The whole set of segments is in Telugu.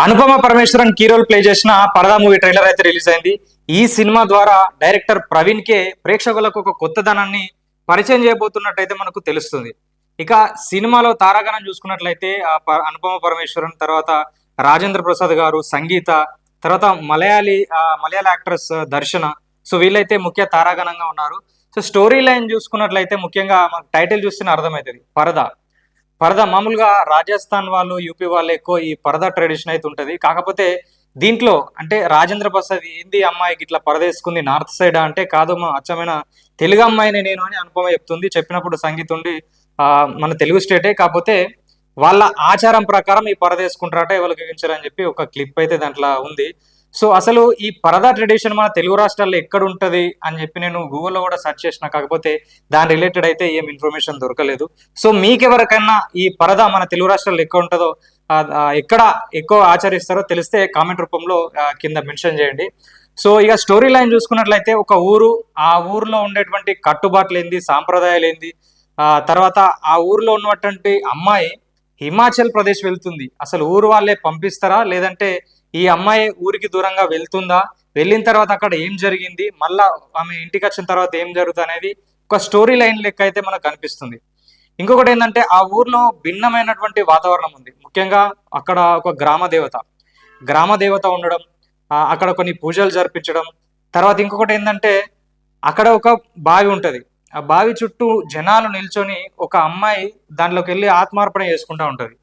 Anupama Parameswaran key role play చేసిన పరదా మూవీ ట్రైలర్ అయితే రిలీజ్ అయింది. ఈ సినిమా ద్వారా డైరెక్టర్ ప్రవీణ్ కే ప్రేక్షకులకు ఒక కొత్తదనాన్ని పరిచయం చేయబోతున్నట్టయితే మనకు తెలుస్తుంది. ఇక సినిమాలో తారాగణం చూసుకున్నట్లయితే అనుపమ పరమేశ్వరన్, తర్వాత రాజేంద్ర ప్రసాద్ గారు, సంగీత, తర్వాత మలయాళ యాక్ట్రెస్ దర్శన. సో వీళ్ళైతే ముఖ్య తారాగణంగా ఉన్నారు. సో స్టోరీ లైన్ చూసుకున్నట్లయితే ముఖ్యంగా మనకు టైటిల్ చూస్తేనే అర్థమవుతుంది, పరదా. పరదా మామూలుగా రాజస్థాన్ వాళ్ళు, యూపీ వాళ్ళు ఎక్కువ ఈ పరదా ట్రెడిషన్ అయితే ఉంటుంది. కాకపోతే దీంట్లో అంటే రాజేంద్ర ప్రసాద్ ఏంది అమ్మాయికి ఇట్లా పరద వేసుకుంది నార్త్ సైడ్ అంటే, కాదు మా అచ్చమైన తెలుగు అమ్మాయిని నేను అని అనుపమ చెప్తుంది. చెప్పినప్పుడు సంగీతం ఉండి మన తెలుగు స్టేటే, కాకపోతే వాళ్ళ ఆచారం ప్రకారం ఈ పరద వేసుకుంటారట, ఎవరికి వించారని చెప్పి ఒక క్లిప్ అయితే దాంట్లో ఉంది. సో అసలు ఈ పరదా ట్రెడిషన్ మన తెలుగు రాష్ట్రాల్లో ఎక్కడ ఉంటది అని చెప్పి నేను గూగుల్లో కూడా సెర్చ్ చేసిన, కాకపోతే దాని రిలేటెడ్ అయితే ఏం ఇన్ఫర్మేషన్ దొరకలేదు. సో మీకెవరికైనా ఈ పరదా మన తెలుగు రాష్ట్రాల్లో ఎక్కడ ఉంటుందో, ఎక్కడ ఎక్కువ ఆచరిస్తారో తెలిస్తే కామెంట్ రూపంలో కింద మెన్షన్ చేయండి. సో ఇక స్టోరీ లైన్ చూసుకున్నట్లయితే ఒక ఊరు, ఆ ఊర్లో ఉండేటువంటి కట్టుబాట్లు ఏంది, సాంప్రదాయాలు ఏంది, తర్వాత ఆ ఊర్లో ఉన్నటువంటి అమ్మాయి హిమాచల్ ప్రదేశ్ వెళ్తుంది. అసలు ఊరు వాళ్ళే పంపిస్తారా, లేదంటే ఈ అమ్మాయి ఊరికి దూరంగా వెళ్తుందా, వెళ్ళిన తర్వాత అక్కడ ఏం జరిగింది, మళ్ళా ఆమె ఇంటికి వచ్చిన తర్వాత ఏం జరుగుతుంది అనేది ఒక స్టోరీ లైన్ లెక్క అయితే మనకు కనిపిస్తుంది. ఇంకొకటి ఏంటంటే ఆ ఊర్లో భిన్నమైనటువంటి వాతావరణం ఉంది. ముఖ్యంగా అక్కడ ఒక గ్రామ దేవత ఉండడం, అక్కడ కొన్ని పూజలు జరిపించడం. తర్వాత ఇంకొకటి ఏంటంటే అక్కడ ఒక బావి ఉంటది. ఆ బావి చుట్టూ జనాలు నిల్చొని ఒక అమ్మాయి దాంట్లోకి వెళ్ళి ఆత్మార్పణ చేసుకుంటా ఉంటది.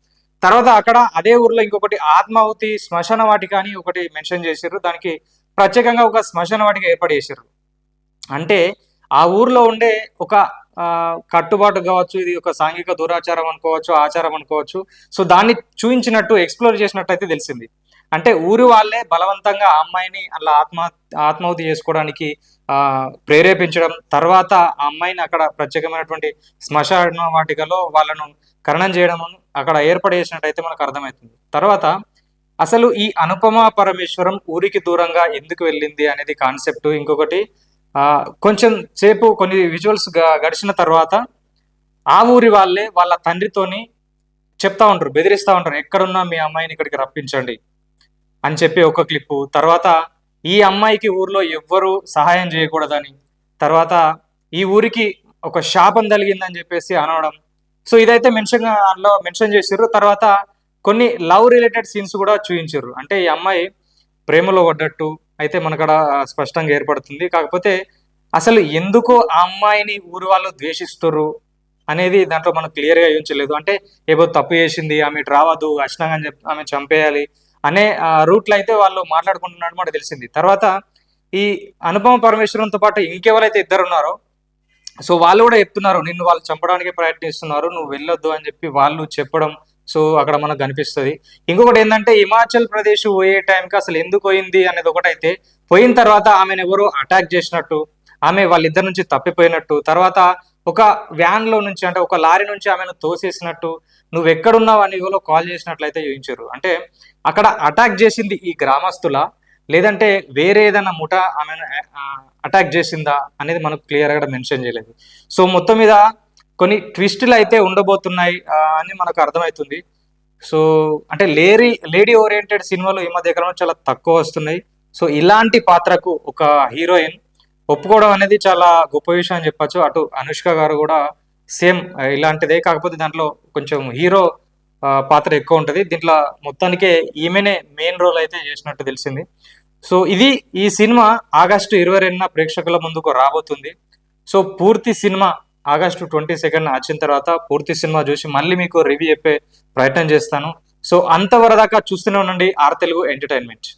తర్వాత అక్కడ అదే ఊర్లో ఇంకొకటి ఆత్మాహుతి శ్మశాన వాటిక అని ఒకటి మెన్షన్ చేశారు. దానికి ప్రత్యేకంగా ఒక శ్మశాన వాటిక ఏర్పాటు చేశారు. అంటే ఆ ఊర్లో ఉండే ఒక కట్టుబాటు కావచ్చు, ఇది ఒక సాంఘిక దురాచారం అనుకోవచ్చు, ఆచారం అనుకోవచ్చు. సో దాన్ని చూపించినట్టు, ఎక్స్ప్లోర్ చేసినట్టు అయితే తెలిసింది. అంటే ఊరి వాళ్ళే బలవంతంగా ఆ అమ్మాయిని అలా ఆత్మాహుతి చేసుకోవడానికి ప్రేరేపించడం, తర్వాత ఆ అమ్మాయిని అక్కడ ప్రత్యేకమైనటువంటి శ్మశాన వాటికలో వాళ్ళను ఖననం చేయడం అక్కడ ఏర్పాటు చేసినట్టయితే మనకు అర్థమవుతుంది. తర్వాత అసలు ఈ అనుపమ పరమేశ్వరం ఊరికి దూరంగా ఎందుకు వెళ్ళింది అనేది కాన్సెప్ట్. ఇంకొకటి కొంచెం సేపు కొన్ని విజువల్స్ గడిచిన తర్వాత ఆ ఊరి వాళ్ళే వాళ్ళ తండ్రితోని చెప్తా ఉంటారు, బెదిరిస్తా ఉంటారు, ఎక్కడున్నా మీ అమ్మాయిని ఇక్కడికి రప్పించండి అని చెప్పి ఒక క్లిప్పు. తర్వాత ఈ అమ్మాయికి ఊర్లో ఎవ్వరూ సహాయం చేయకూడదని, తర్వాత ఈ ఊరికి ఒక శాపం కలిగిందని చెప్పేసి అనవడం. సో ఇదైతే అందులో మెన్షన్ చేసారు. తర్వాత కొన్ని లవ్ రిలేటెడ్ సీన్స్ కూడా చూపించారు. అంటే ఈ అమ్మాయి ప్రేమలో పడ్డట్టు అయితే మనకడ స్పష్టంగా ఏర్పడుతుంది. కాకపోతే అసలు ఎందుకు ఆ అమ్మాయిని ఊరు వాళ్ళు ద్వేషిస్తారు అనేది దాంట్లో మనకు క్లియర్గా ఊహించలేదు. అంటే ఏదో తప్పు చేసింది, ఆమె రావద్దు, అచ్చితంగా అని చెప్పి ఆమె చంపేయాలి అనే రూట్లో అయితే వాళ్ళు మాట్లాడుకుంటున్నట్టు మనకు తెలిసింది. తర్వాత ఈ అనుపమ పరమేశ్వరంతో పాటు ఇంకెవరైతే ఇద్దరు ఉన్నారో, సో వాళ్ళు కూడా చెప్తున్నారు, నిన్ను వాళ్ళు చంపడానికి ప్రయత్నిస్తున్నారు, నువ్వు వెళ్ళొద్దు అని చెప్పి వాళ్ళు చెప్పడం. సో అక్కడ మనకు కనిపిస్తుంది. ఇంకొకటి ఏంటంటే హిమాచల్ ప్రదేశ్ పోయే టైంకి అసలు ఎందుకు పోయింది అనేది ఒకటైతే, పోయిన తర్వాత ఆమెను ఎవరో అటాక్ చేసినట్టు, ఆమె వాళ్ళిద్దరి నుంచి తప్పిపోయినట్టు, తర్వాత ఒక వ్యాన్ లో నుంచి అంటే ఒక లారీ నుంచి ఆమెను తోసేసినట్టు, నువ్వు ఎక్కడున్నావు అని ఎవరో కాల్ చేసినట్లయితే చూపించారు. అంటే అక్కడ అటాక్ చేసింది ఈ గ్రామస్తుల, లేదంటే వేరే ఏదైనా ముఠా ఆమెను అటాక్ చేసిందా అనేది మనకు క్లియర్గా మెన్షన్ చేయలేదు. సో మొత్తం మీద కొన్ని ట్విస్టులు అయితే ఉండబోతున్నాయి అని మనకు అర్థమవుతుంది. సో అంటే లేడీ ఓరియంటెడ్ సినిమాలు ఈ మధ్య కాలంలో చాలా తక్కువ వస్తున్నాయి. సో ఇలాంటి పాత్రకు ఒక హీరోయిన్ ఒప్పుకోవడం అనేది చాలా గొప్ప విషయం అని చెప్పచ్చు. అటు అనుష్క గారు కూడా సేమ్ ఇలాంటిదే, కాకపోతే దాంట్లో కొంచెం హీరో పాత్ర ఎక్కువ ఉంటుంది. దీంట్లో మొత్తానికే ఈమెనే మెయిన్ రోల్ అయితే చేసినట్టు తెలిసింది. సో ఇది ఈ సినిమా ఆగస్టు 22న ప్రేక్షకుల ముందుకు రాబోతుంది. సో పూర్తి సినిమా ఆగస్టు 22 వచ్చిన తర్వాత పూర్తి సినిమా చూసి మళ్ళీ మీకు రివ్యూ చెప్పే ప్రయత్నం చేస్తాను. సో అంతవరదాకా చూస్తూనే ఉండండి ఆర్ తెలుగు ఎంటర్టైన్మెంట్.